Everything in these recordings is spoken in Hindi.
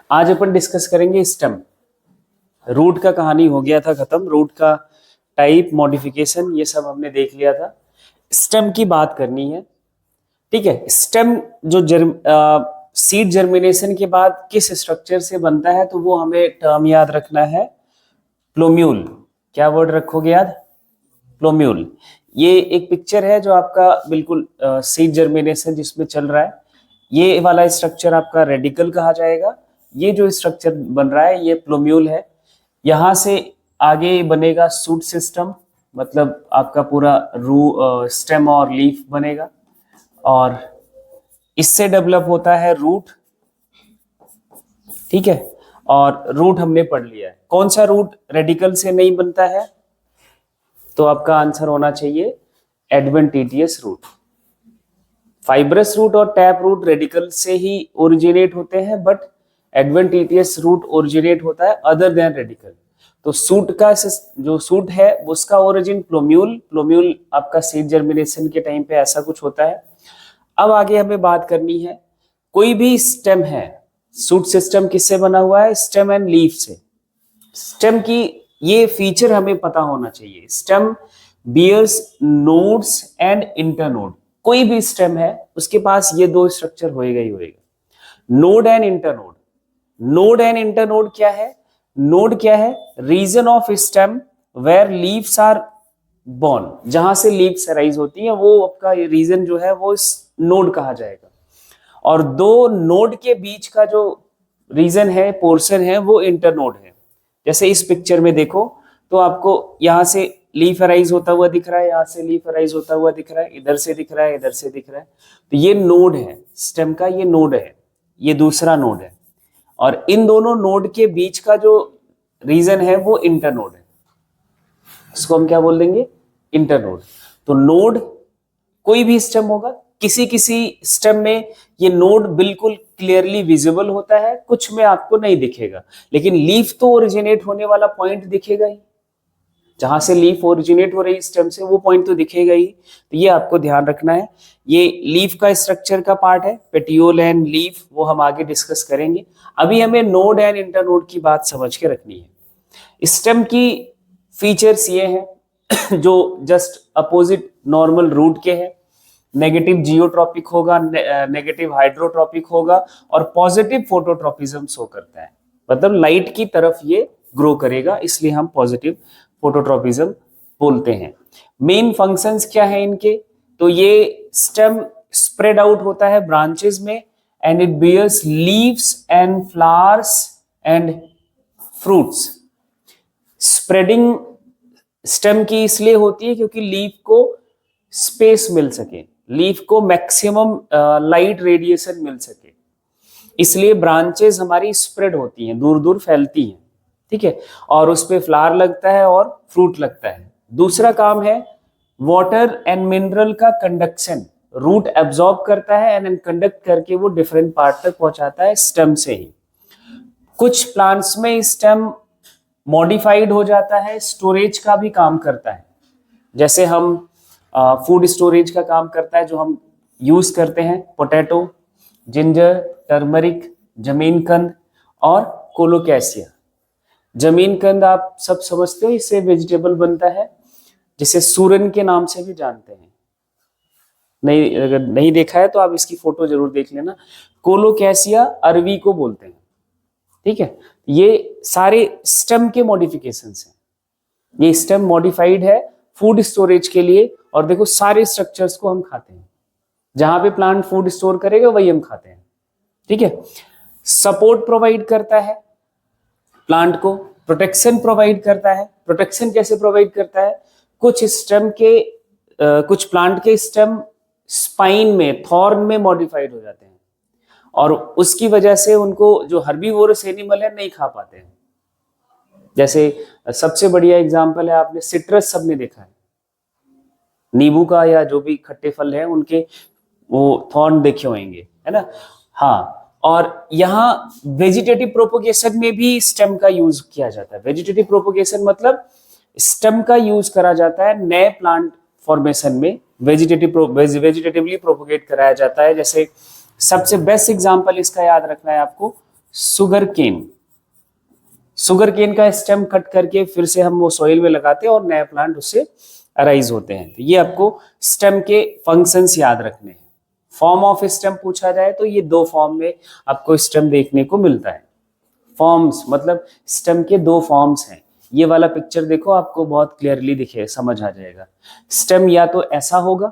आज अपन डिस्कस करेंगे स्टेम। रूट का कहानी हो गया था खत्म, रूट का टाइप, मॉडिफिकेशन, ये सब हमने देख लिया था। स्टेम की बात करनी है, ठीक है। स्टेम जो सीड जर्मिनेशन के बाद किस स्ट्रक्चर से बनता है, तो वो हमें टर्म याद रखना है, प्लोम्यूल। क्या वर्ड रखोगे याद? प्लोम्यूल। ये एक पिक्चर है जो आपका बिल्कुल सीड जर्मिनेशन जिसमें चल रहा है। ये वाला स्ट्रक्चर आपका रेडिकल कहा जाएगा। ये जो स्ट्रक्चर बन रहा है ये प्लोम्यूल है। यहाँ से आगे बनेगा सूट सिस्टम, मतलब आपका पूरा स्टेम और लीफ बनेगा, और इससे डेवलप होता है रूट, ठीक है। और रूट हमने पढ़ लिया है। कौन सा रूट रेडिकल से नहीं बनता है? तो आपका आंसर होना चाहिए एडवेंटिटियस रूट। फाइब्रस रूट और टैप रूट रेडिकल से ही ओरिजिनेट होते हैं, बट एडवेंटिटियस रूट ओरिजिनेट होता है अदर देन रेडिकल। तो सूट का जो सूट है उसका ओरिजिन प्लोम्यूल आपका सीड जर्मिनेशन के टाइम पे ऐसा कुछ होता है। अब आगे हमें बात करनी है, कोई भी स्टेम है, सूट सिस्टम किससे बना हुआ है? स्टेम एंड लीफ से। स्टेम की ये फीचर हमें पता होना चाहिए, stem bears nodes and internode. कोई भी स्टेम है उसके पास ये दो स्ट्रक्चर होएगा ही होएगा, node and internode. Node and internode क्या है? नोड क्या है? Region of stem where leaves are born, जहां से लीव्स राइज होती हैं, वो आपका रीजन जो है वो नोड कहा जाएगा। और दो नोड के बीच का जो रीजन है, पोर्शन है, वो इंटरनोड है। जैसे इस पिक्चर में देखो तो आपको यहां से लीफ अराइज होता हुआ दिख रहा है, यहाँ से लीफ अराइज होता हुआ दिख रहा है, इधर से दिख रहा है, इधर से दिख रहा है। तो ये नोड है स्टेम का, ये नोड है, ये दूसरा नोड है। और इन दोनों नोड के बीच का जो रीजन है वो इंटरनोड है, इसको हम क्या बोल देंगे? इंटरनोड। तो नोड कोई भी स्टेम होगा, किसी किसी स्टेम में ये नोड बिल्कुल क्लियरली विजिबल होता है, कुछ में आपको नहीं दिखेगा, लेकिन लीफ तो ओरिजिनेट होने वाला पॉइंट दिखेगा ही, जहां से लीफ ओरिजिनेट हो रही स्टेम से वो पॉइंट तो दिखेगा ही। तो ये आपको ध्यान रखना है। ये लीफ का स्ट्रक्चर का पार्ट है, पेटियोल एंड लीफ, वो हम आगे डिस्कस करेंगे। अभी हमें नोड एंड इंटरनोड की बात समझ के रखनी है। स्टेम की फीचर्स ये हैं जो जस्ट अपोजिट नॉर्मल रूट के हैं। नेगेटिव जियोट्रॉपिक होगा, नेगेटिव हाइड्रोट्रॉपिक होगा, और पॉजिटिव फोटोट्रॉपिज्म शो करता है, मतलब लाइट की तरफ ये ग्रो करेगा, इसलिए हम पॉजिटिव फोटोट्रॉपिज्म बोलते हैं। मेन फंक्शंस क्या है इनके? तो ये स्टेम स्प्रेड आउट होता है ब्रांचेस में, and it bears leaves and flowers and fruits. Spreading stem की इसलिए होती है क्योंकि लीफ को स्पेस मिल सके, लीफ को मैक्सिमम लाइट रेडिएशन मिल सके, इसलिए ब्रांचेस हमारी स्प्रेड होती हैं, दूर दूर फैलती हैं, ठीक है। और उस पे फ्लावर लगता है और फ्रूट लगता है। दूसरा काम है वाटर एंड मिनरल का कंडक्शन। रूट एब्जॉर्ब करता है एंड कंडक्ट करके वो डिफरेंट पार्ट तक पहुंचाता है स्टेम से ही। कुछ प्लांट्स में स्टेम मॉडिफाइड हो जाता है, स्टोरेज का भी काम करता है। जैसे हम फूड स्टोरेज का काम करता है, जो हम यूज करते हैं, पोटैटो, जिंजर, टर्मरिक, जमीन कंद और कोलोकैसिया। जमीन कंद आप सब समझते हो, इससे वेजिटेबल बनता है जिसे सूरन के नाम से भी जानते हैं। नहीं, अगर नहीं देखा है तो आप इसकी फोटो जरूर देख लेना। कोलोकैसिया अरवी को बोलते हैं, ठीक है। ये सारे स्टेम के मॉडिफिकेशंस हैं। ये स्टेम मॉडिफाइड है फूड स्टोरेज के लिए, और देखो सारे स्ट्रक्चर्स को हम खाते हैं, जहां पे प्लांट फूड स्टोर करेगा वही हम खाते हैं, ठीक है। सपोर्ट प्रोवाइड करता है प्लांट को, प्रोटेक्शन प्रोवाइड करता है। प्रोटेक्शन कैसे प्रोवाइड करता है? कुछ स्टेम के कुछ प्लांट के स्टेम स्पाइन में, थॉर्न में मॉडिफाइड हो जाते हैं, और उसकी वजह से उनको जो हर्बीवोरस एनिमल है नहीं खा पाते हैं। जैसे सबसे बढ़िया एग्जांपल है, आपने सिट्रस सबने देखा है, नींबू का या जो भी खट्टे फल है उनके वो थॉर्न देखे होंगे, है ना। हाँ, और यहाँ वेजिटेटिव प्रोपोगेशन में भी स्टेम का यूज किया जाता है। वेजिटेटिव प्रोपोगेशन मतलब स्टेम का यूज करा जाता है नए प्लांट फॉर्मेशन में, वेजिटेटिवली प्रोपोगेट कराया जाता है। जैसे सबसे बेस्ट एग्जांपल इसका याद रखना है आपको, शुगर केन, शुगर केन का स्टेम कट करके फिर से हम वो सॉइल में लगाते हैं और नया प्लांट उससे अराइज होते हैं। तो ये आपको स्टेम के फंक्शंस याद रखने हैं। फॉर्म ऑफ स्टेम पूछा जाए तो ये दो फॉर्म में आपको स्टेम देखने को मिलता है। फॉर्म्स मतलब स्टेम के दो फॉर्म्स हैं। ये वाला पिक्चर देखो, आपको बहुत क्लियरली दिखे, समझ आ जाएगा। स्टेम या तो ऐसा होगा,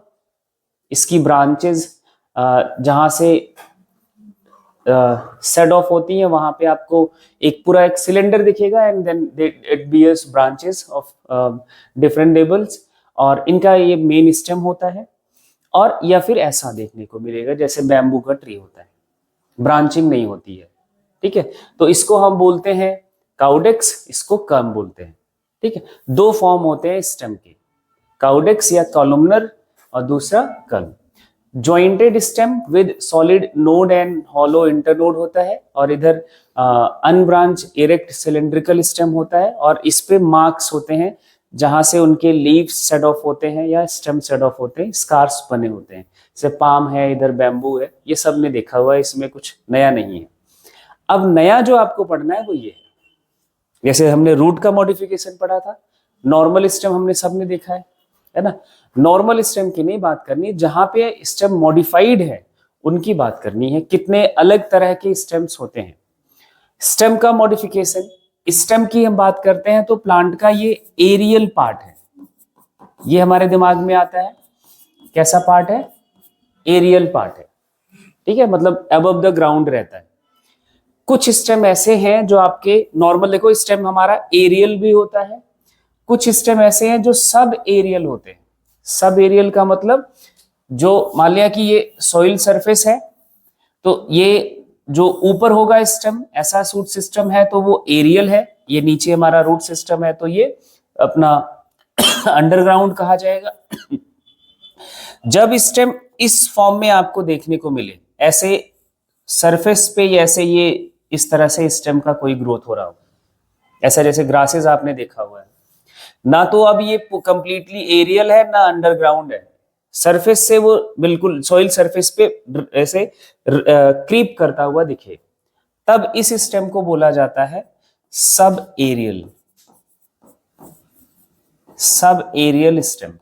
इसकी ब्रांचेस जहां से सेट ऑफ होती है वहां पे आपको एक पूरा एक सिलेंडर दिखेगा and then it bears branches of different levels, और इनका ये मेन स्टेम होता है। और या फिर ऐसा देखने को मिलेगा जैसे बैम्बू का ट्री होता है, ब्रांचिंग नहीं होती है। ठीक है, तो इसको हम बोलते हैं काउडेक्स, इसको कर्म बोलते हैं। ठीक है, दो फॉर्म होते हैं स्टेम के, काउडेक्स या कॉलमनर और दूसरा कर्म। Jointed stem with solid node and hollow internode होता है, और इधर अनब्रांच इरेक्ट सिलेंड्रिकल स्टेम होता है, और इस पे मार्क्स होते हैं जहां से उनके लीव्स सेट ऑफ होते हैं या स्टेम सेट ऑफ होते हैं, स्कार्स बने होते हैं। जैसे पाम है, इधर बैम्बू है, ये सब ने देखा हुआ है, इसमें कुछ नया नहीं है। अब नया जो आपको पढ़ना है वो ये है, जैसे हमने रूट का मॉडिफिकेशन पढ़ा था, नॉर्मल स्टेम हमने सबने देखा है ना। नॉर्मल स्टेम की नहीं बात करनी, जहां पे स्टेम मॉडिफाइड है उनकी बात करनी है। कितने अलग तरह के स्टेम्स होते हैं। स्टेम का मॉडिफिकेशन, स्टेम की हम बात करते हैं तो प्लांट का ये एरियल पार्ट है, ये हमारे दिमाग में आता है। कैसा पार्ट है? एरियल पार्ट है। ठीक है, मतलब अबव द ग्राउंड रहता है। कुछ स्टेम ऐसे हैं जो आपके नॉर्मल, देखो स्टेम हमारा एरियल भी होता है, कुछ स्टेम ऐसे हैं जो सब एरियल होते हैं। सब एरियल का मतलब, जो मान लिया कि ये सॉइल सरफेस है, तो ये जो ऊपर होगा स्टेम, ऐसा सूट सिस्टम है तो वो एरियल है। ये नीचे हमारा रूट सिस्टम है तो ये अपना अंडरग्राउंड कहा जाएगा। जब स्टेम इस फॉर्म में आपको देखने को मिले, ऐसे सरफेस पे, ऐसे ये इस तरह से स्टेम का कोई ग्रोथ हो रहा हो, ऐसा जैसे ग्रासेस आपने देखा हुआ है ना, तो अब ये कंप्लीटली एरियल है ना अंडरग्राउंड है, सरफेस से वो बिल्कुल सॉइल सरफेस पे ऐसे क्रीप करता हुआ दिखे, तब इस स्टेम को बोला जाता है सब एरियल, सब एरियल स्टेम।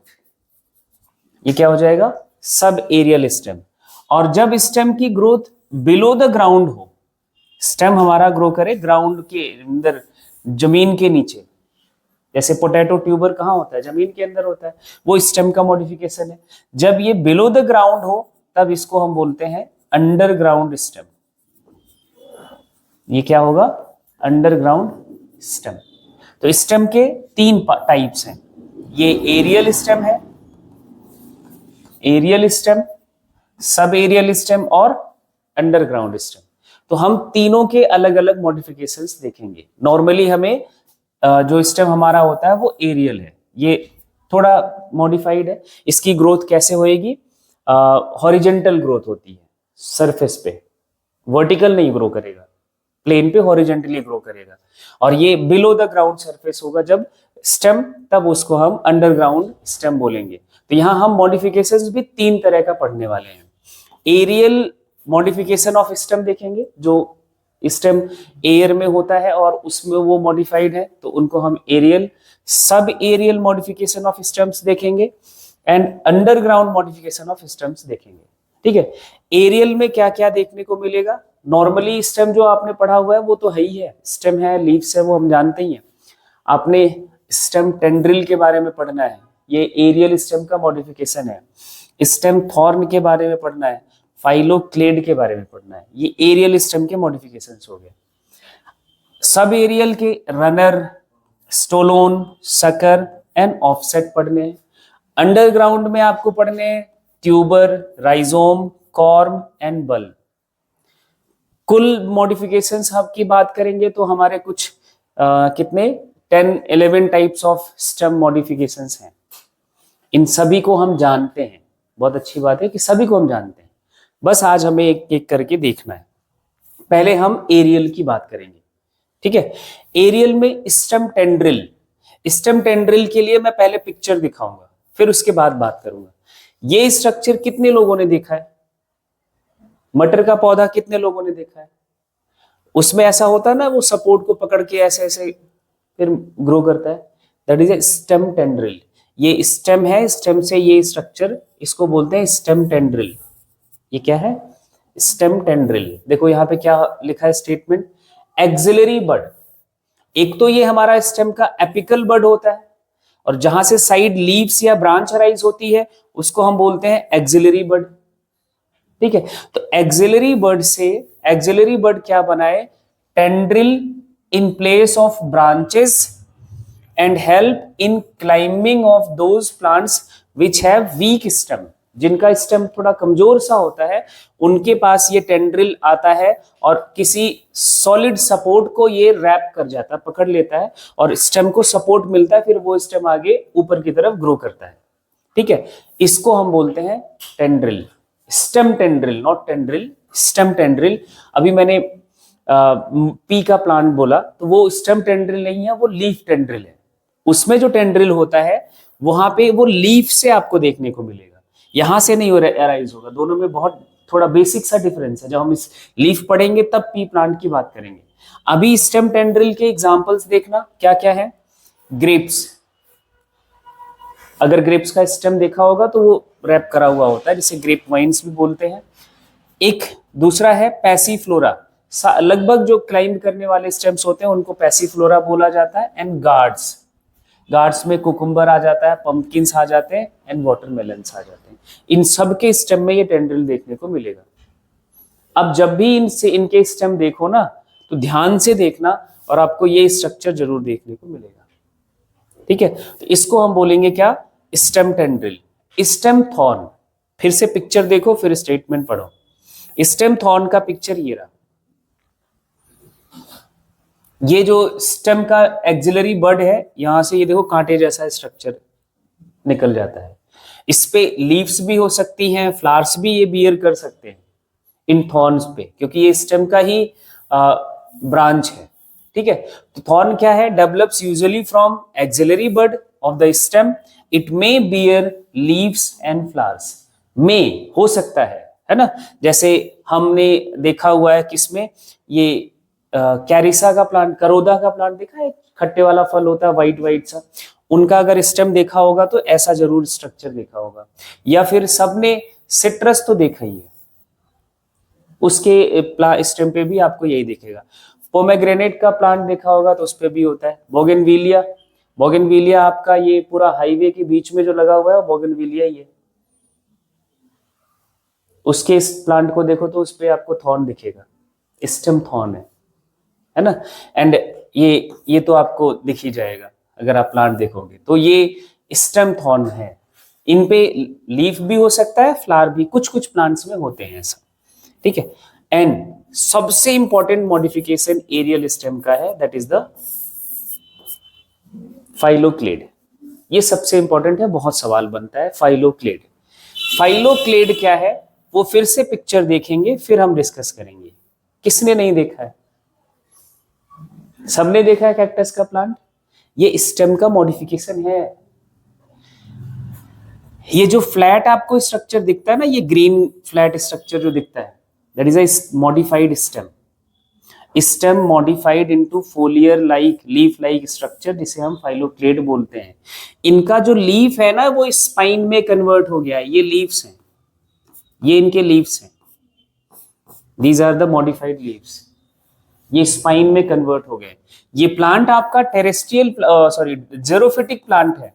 ये क्या हो जाएगा? सब एरियल स्टेम। और जब स्टेम की ग्रोथ बिलो द ग्राउंड हो, स्टेम हमारा ग्रो करे ग्राउंड के अंदर, जमीन के नीचे, जैसे पोटैटो ट्यूबर कहाँ होता है? जमीन के अंदर होता है, वो स्टेम का मॉडिफिकेशन है। जब ये बिलो द ग्राउंड हो तब इसको हम बोलते हैं अंडरग्राउंड स्टेम। ये क्या होगा? Underground stem. तो स्टेम के तीन टाइप्स हैं, ये एरियल स्टेम है, aerial stem, sub aerial stem और अंडरग्राउंड स्टेम। तो हम तीनों के अलग अलग मॉडिफिकेशंस देखेंगे। नॉर्मली हमें जो स्टेम हमारा होता है वो एरियल है, ये थोड़ा मॉडिफाइड है। इसकी ग्रोथ कैसे होएगी? हॉरिजेंटल ग्रोथ होती है सरफेस पे, वर्टिकल नहीं ग्रो करेगा, प्लेन पे हॉरिजेंटली ग्रो करेगा। और ये बिलो द ग्राउंड सरफेस होगा जब स्टेम, तब उसको हम अंडरग्राउंड स्टेम बोलेंगे। तो यहाँ हम मॉडिफिकेशंस भी तीन तरह का पढ़ने वाले हैं। एरियल मॉडिफिकेशन ऑफ स्टेम देखेंगे, जो स्टेम एयर में होता है और उसमें वो मॉडिफाइड है तो उनको हम एरियल, सब एरियल मॉडिफिकेशन ऑफ स्टेम्स देखेंगे, and underground modification of stems देखेंगे। ठीक है, एरियल में क्या क्या देखने को मिलेगा? नॉर्मली स्टेम जो आपने पढ़ा हुआ है वो तो है ही है, स्टेम है, लीव्स है, वो हम जानते ही हैं। आपने स्टेम टेंड्रिल के बारे में पढ़ना है, ये एरियल स्टेम का मॉडिफिकेशन है। स्टेम थॉर्न के बारे में पढ़ना है, फाइलोक्लेड के बारे में पढ़ना है, ये एरियल स्टेम के मॉडिफिकेशंस हो गए। सब एरियल के runner, stolon, sucker and offset पढ़ने हैं। अंडरग्राउंड में आपको पढ़ने हैं tuber, rhizome, corm and bulb. कुल मॉडिफिकेशंस हम की बात करेंगे तो हमारे कुछ कितने 10-11 टाइप्स ऑफ स्टेम मॉडिफिकेशंस हैं। इन सभी को हम जानते हैं, बहुत अच्छी बात है कि सभी को हम जानते हैं, बस आज हमें एक एक करके देखना है। पहले हम एरियल की बात करेंगे। ठीक है, एरियल में स्टेम टेंड्रिल, स्टेम टेंड्रिल के लिए मैं पहले पिक्चर दिखाऊंगा, फिर उसके बाद बात करूंगा। ये स्ट्रक्चर कितने लोगों ने देखा है? मटर का पौधा कितने लोगों ने देखा है? उसमें ऐसा होता है ना, वो सपोर्ट को पकड़ के ऐसे ऐसे फिर ग्रो करता है, that is a stem tendril. ये स्टेम है, स्टेम से ये स्ट्रक्चर, इसको बोलते हैं स्टेम टेंड्रिल। ये क्या है? Stem tendril. देखो यहाँ पे क्या लिखा है स्टेटमेंट, एक्सिलरी बड। एक तो ये हमारा स्टेम का एपिकल बड होता है, और जहां से साइड लीव्स या ब्रांच अराइज होती है उसको हम बोलते हैं एक्सिलरी बड। ठीक है, तो एक्सिलरी बड से, एक्सिलरी बड क्या बनाए? Tendril in place of branches and help in climbing of those plants which have week stem. जिनका स्टेम थोड़ा कमजोर सा होता है उनके पास ये टेंड्रिल आता है और किसी सॉलिड सपोर्ट को ये रैप कर जाता है, पकड़ लेता है, और स्टेम को सपोर्ट मिलता है, फिर वो स्टेम आगे ऊपर की तरफ ग्रो करता है। ठीक है, इसको हम बोलते हैं tendril, stem tendril, not tendril, stem tendril. अभी मैंने पी का प्लांट बोला तो वो स्टेम टेंड्रिल नहीं है, वो लीफ टेंड्रिल है। उसमें जो टेंड्रिल होता है वहां पे वो लीफ से आपको देखने को मिलेगा, यहां से नहीं अराइज होगा। दोनों में बहुत थोड़ा बेसिक सा डिफरेंस है। जब हम इस लीफ पढ़ेंगे तब पी प्लांट की बात करेंगे। अभी स्टेम टेंड्रिल के एग्जांपल्स देखना क्या क्या है। ग्रेप्स, अगर ग्रेप्स का स्टेम देखा होगा तो वो रैप करा हुआ होता है, जिसे ग्रेप वाइन्स भी बोलते हैं। एक दूसरा है पैसीफ्लोरा, लगभग जो क्लाइंब करने वाले स्टेम्स होते हैं उनको पैसीफ्लोरा बोला जाता है। एंड गार्ड्स, गार्ड्स में कुकुम्बर आ जाता है, पंपकिन्स आ जाते हैं, एंड वाटरमेलन्स आ जाते हैं। इन सब के स्टेम में ये टेंड्रिल देखने को मिलेगा। अब जब भी इनके स्टेम देखो ना तो ध्यान से देखना और आपको ये स्ट्रक्चर जरूर देखने को मिलेगा। ठीक है, तो इसको हम बोलेंगे क्या? Stem tendril. स्टेम थॉर्न, फिर से पिक्चर देखो फिर स्टेटमेंट पढ़ो। स्टेम थॉर्न का पिक्चर ये रहा। ये जो स्टेम का एक्सिलरी बड है, यहां से ये देखो कांटे जैसा स्ट्रक्चर निकल जाता है। इस पे लीव्स भी हो सकती हैं, फ्लावर्स भी ये बियर कर सकते हैं इन थॉर्न्स पे, क्योंकि ये स्टेम का ही ब्रांच है। ठीक है, तो थॉर्न क्या है? Develops usually from axillary bud of the stem, it may bear leaves and flowers. मे हो सकता है ना, जैसे हमने देखा हुआ है किसमें, ये कैरिसा का प्लांट, करोदा का प्लांट देखा है, खट्टे वाला फल होता है व्हाइट व्हाइट सा, उनका अगर स्टेम देखा होगा तो ऐसा जरूर स्ट्रक्चर देखा होगा। या फिर सबने सिट्रस तो देखा ही है, उसके स्टेम पे भी आपको यही दिखेगा। पोमेग्रेनेट का प्लांट देखा होगा तो उस पे भी होता है। बोगनविलिया, बोगनविलिया आपका ये पूरा हाईवे के बीच में जो लगा हुआ है बोगनविलिया ही है। उसके इस प्लांट को देखो तो उस पे आपको थॉर्न दिखेगा, स्टेम थॉर्न है ना। एंड ये तो आपको दिख ही जाएगा अगर आप प्लांट देखोगे तो, ये स्टेम थॉर्न है। इन पे लीफ भी हो सकता है, फ्लावर भी कुछ कुछ प्लांट्स में होते हैं ऐसा। ठीक है, एंड सबसे इंपॉर्टेंट मॉडिफिकेशन एरियल स्टेम का है, दैट इज द फाइलोक्लेड। ये सबसे इंपॉर्टेंट है, बहुत सवाल बनता है। फाइलोक्लेड, फाइलोक्लेड क्या है वो फिर से पिक्चर देखेंगे फिर हम डिस्कस करेंगे। किसने नहीं देखा है? सबने देखा है कैक्टस का प्लांट। ये स्टेम का मॉडिफिकेशन है। ये जो फ्लैट आपको स्ट्रक्चर दिखता है ना, ये ग्रीन फ्लैट स्ट्रक्चर जो दिखता है, that is a modified stem. Stem modified into फोलियर like, leaf like structure, जिसे हम फाइलोक्लेड बोलते हैं। इनका जो लीफ है ना वो स्पाइन में कन्वर्ट हो गया है। ये लीव्स हैं, ये इनके लीव्स हैं, these are the modified leaves. ये स्पाइन में कन्वर्ट हो गए। ये प्लांट आपका टेरेस्ट्रियल जेरोफिटिक प्लांट है,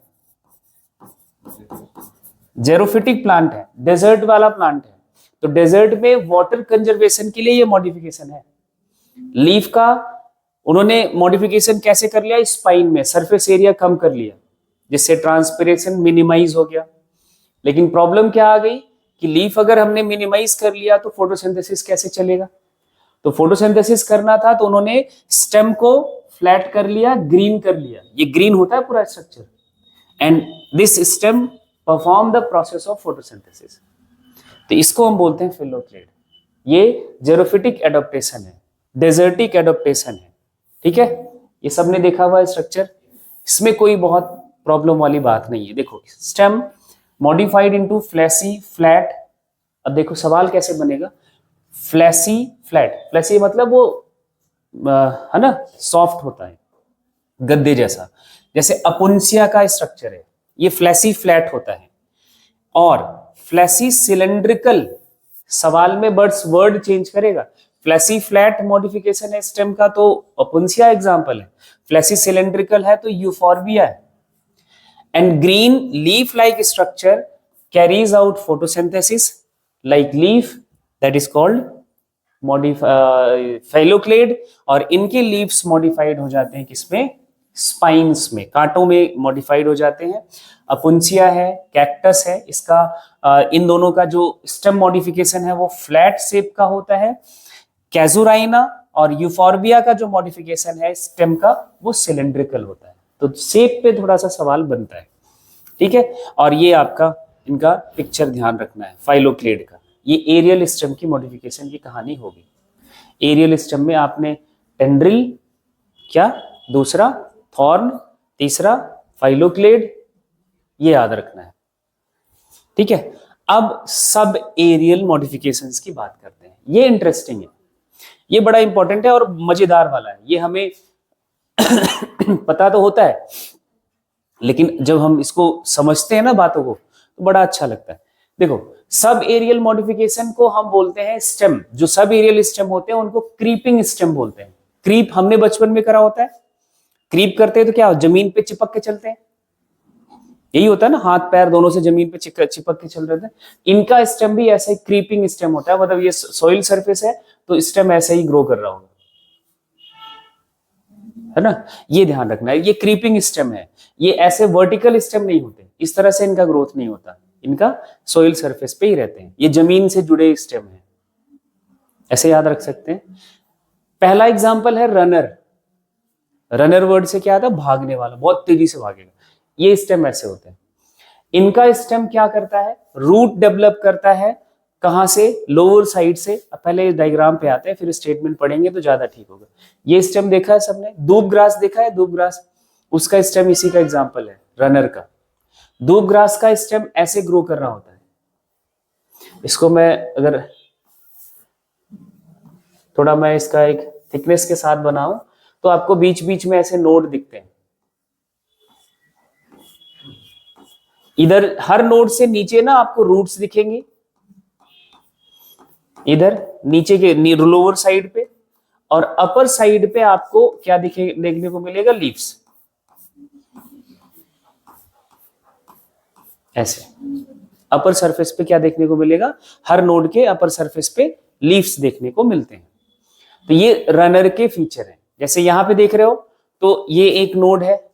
जेरोफिटिक प्लांट है, डेजर्ट वाला प्लांट है। तो डेजर्ट में वाटर कंजर्वेशन के लिए ये मॉडिफिकेशन है। लीफ का उन्होंने मॉडिफिकेशन कैसे कर लिया? स्पाइन में सरफेस एरिया कम कर लिया, जिससे ट्रांसपिरेशन मिनिमाइज हो गया। लेकिन प्रॉब्लम क्या आ गई कि लीफ अगर हमने मिनिमाइज कर लिया तो फोटोसिंथेसिस कैसे चलेगा? तो फोटोसिंथेसिस करना था तो उन्होंने स्टेम को फ्लैट कर लिया, ग्रीन कर लिया। ये ग्रीन होता है पूरा structure, and this stem perform the process of photosynthesis. तो इसको हम बोलते हैं फाइलोक्लेड। ये जेरोफिटिक एडॉप्टेशन है, डेजर्टिक एडॉप्टेशन है। ठीक है, ये सबने देखा हुआ है स्ट्रक्चर, इसमें कोई बहुत प्रॉब्लम वाली बात नहीं है। देखो, stem modified into fleshy flat. अब देखो सवाल कैसे बनेगा, फ्लैसी फ्लैट, फ्लैसी मतलब वो है ना, सॉफ्ट होता है, गद्दे जैसा। जैसे अपुंसिया का स्ट्रक्चर है, ये फ्लैसी फ्लैट होता है, और फ्लैसी सिलेंड्रिकल, सवाल में बर्ड्स वर्ड चेंज करेगा। फ्लैसी फ्लैट मॉडिफिकेशन है स्टेम का तो अपुंसिया एग्जांपल है, फ्लैसी सिलेंड्रिकल है तो यूफॉर्बिया है। And green leaf like structure carries out photosynthesis like leaf, that is called phylloclade, और इनके लीव्स मॉडिफाइड हो जाते हैं किसमें, स्पाइन्स में, कांटों में मॉडिफाइड हो जाते हैं। अपुंसिया है, कैक्टस है, इसका इन दोनों का जो स्टेम मॉडिफिकेशन है वो फ्लैट शेप का होता है। कैजुराइना और यूफॉर्बिया का जो मॉडिफिकेशन है स्टेम का वो सिलेंड्रिकल होता है। तो शेप पे थोड़ा सा सवाल बनता है, ठीक है। और ये आपका इनका पिक्चर ध्यान रखना है फाइलोक्लेड का। ये एरियल स्टेम की मॉडिफिकेशन की कहानी होगी। एरियल स्टेम में आपने टेंड्रिल, क्या दूसरा थॉर्न, तीसरा फाइलोक्लेड, ये याद रखना है, ठीक है। अब सब एरियल मॉडिफिकेशंस की बात करते हैं। ये इंटरेस्टिंग है, ये बड़ा इंपॉर्टेंट है और मजेदार वाला है। ये हमें पता तो होता है, लेकिन जब हम इसको समझते हैं ना बातों को, तो बड़ा अच्छा लगता है। देखो, सब एरियल मॉडिफिकेशन को हम बोलते हैं स्टेम। जो सब एरियल स्टेम होते हैं उनको क्रीपिंग स्टेम बोलते हैं। क्रीप हमने बचपन में करा होता है। क्रीप करते हैं तो क्या, जमीन पे चिपक के चलते हैं, यही होता है ना, हाथ पैर दोनों से जमीन पे चिपक के चल रहे थे। इनका स्टेम भी ऐसा ही क्रीपिंग स्टेम होता है, मतलब ये सॉइल सरफेस है तो स्टेम ऐसे ही ग्रो कर रहा होगा, है ना। ये ध्यान रखना है, ये क्रीपिंग स्टेम है। ये ऐसे वर्टिकल स्टेम नहीं होते, इस तरह से इनका ग्रोथ नहीं होता, इनका सॉइल सरफेस पे ही रहते हैं। ये जमीन से जुड़े स्टेम है, ऐसे याद रख सकते हैं। पहला एग्जांपल है रनर। रनर वर्ड से क्या आता है, भागने वाला, बहुत तेजी से भागेगा। ये स्टेम ऐसे होते हैं। इनका स्टेम क्या करता है, रूट डेवलप करता है, कहां से, लोअर साइड से। अब पहले डायग्राम पे आते हैं, फिर स्टेटमेंट पढ़ेंगे तो ज्यादा ठीक होगा। ये स्टेम देखा है सबने, दूब ग्रास देखा है, दूब ग्रास, उसका स्टेम इसी का एग्जांपल है, रनर का। दूब ग्रास का स्टेम ऐसे ग्रो कर रहा होता है। इसको मैं अगर थोड़ा मैं इसका एक थिकनेस के साथ बनाऊं तो आपको बीच बीच में ऐसे नोड दिखते हैं। इधर हर नोड से नीचे ना आपको रूट्स दिखेंगे, इधर नीचे के लोअर साइड पे, और अपर साइड पे आपको क्या देखने को मिलेगा, लीव्स। ऐसे अपर सरफेस पे क्या देखने को मिलेगा, हर नोड के अपर सरफेस पे लीव्स देखने को मिलते हैं। तो ये रनर के फीचर हैं। जैसे यहां पे देख रहे हो, तो ये एक नोड है,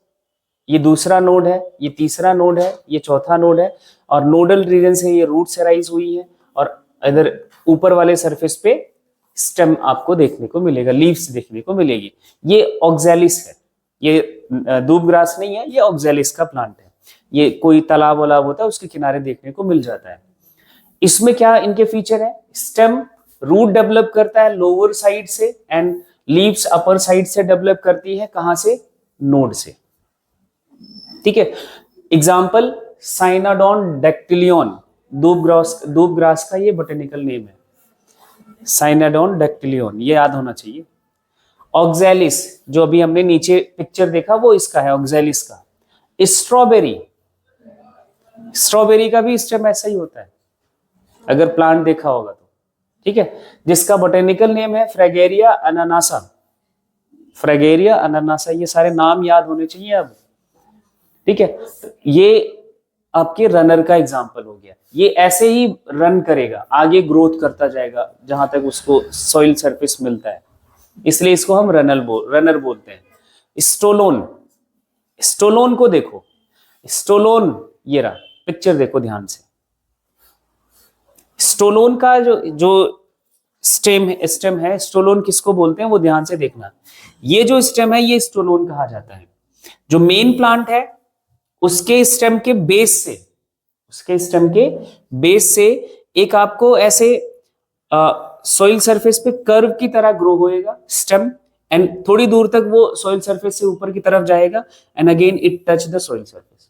ये दूसरा नोड है, ये तीसरा नोड है, ये चौथा नोड है, और नोडल रीजन से ये रूट से राइज हुई है, और इधर ऊपर वाले सरफेस पे स्टेम आपको देखने को मिलेगा, लीव्स देखने को मिलेगी। ये ऑक्सैलिस है, ये दूब ग्रास नहीं है, ये ऑक्सैलिस का प्लांट है। ये कोई तालाब वलाब होता है उसके किनारे देखने को मिल जाता है। इसमें क्या इनके फीचर है, स्टेम रूट डेवलप करता है लोअर साइड से, एंड लीव्स अपर साइड से डेवलप करती है, कहां से, नोड से, ठीक है। एग्जाम्पल साइनाडोन डेक्टिलियन, दूब ग्रास का ये बोटेनिकल नेम है, साइनाडोन डेक्टिलियन, ये याद होना चाहिए। ऑक्सैलिस, जो अभी हमने नीचे पिक्चर देखा वो इसका है, ऑक्सैलिस का। स्ट्रॉबेरी, स्ट्रॉबेरी का भी स्टेम ऐसा ही होता है, अगर प्लांट देखा होगा तो, ठीक है, जिसका बोटेनिकल नेम है फ्रेगेरिया अनानासा। फ्रेगेरिया अनानासा, ये सारे नाम याद होने चाहिए अब, ठीक है। ये आपके रनर का एग्जांपल हो गया। ये ऐसे ही रन करेगा, आगे ग्रोथ करता जाएगा जहां तक उसको सॉइल सरफेस मिलता है, इसलिए इसको हम रनर बोलते हैं। स्टोलोन, स्टोलोन को देखो, स्टोलोन, ये रहा पिक्चर देखो ध्यान से। स्टोलोन का जो स्टेम है, स्टोलोन किसको बोलते हैं वो ध्यान से देखना। ये जो स्टेम है ये स्टोलोन कहा जाता है। जो मेन प्लांट है उसके स्टेम के बेस से, एक आपको ऐसे सॉइल सरफेस पे कर्व की तरह ग्रो होएगा स्टेम, एंड थोड़ी दूर तक वो सॉइल सरफेस से ऊपर की तरफ जाएगा, and again it touch the soil surface.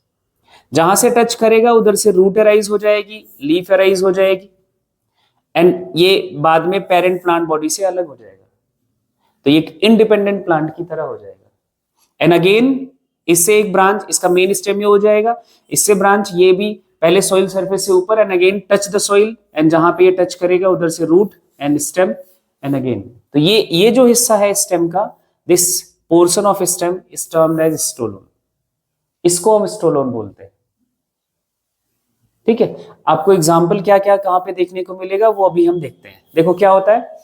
जहां से टच करेगा उधर से रूट अराइज हो जाएगी, लीफ अराइज हो जाएगी, एंड ये बाद में पेरेंट प्लांट बॉडी से अलग हो जाएगा। तो ये एक इंडिपेंडेंट प्लांट की तरह हो जाएगा। एंड अगेन इससे एक ब्रांच, इसका मेन स्टेम ये हो जाएगा, इससे ब्रांच ये भी पहले सॉइल सरफेस से ऊपर and again touch the soil, and जहां पे ये टच करेगा उधर से root and stem and again. तो ये जो हिस्सा है स्टेम का, this portion of stem is termed as stolon, इसको हम स्टोलोन बोलते हैं। ठीक है, आपको एग्जाम्पल क्या क्या कहां पे देखने को मिलेगा वो अभी हम देखते हैं। देखो क्या होता है,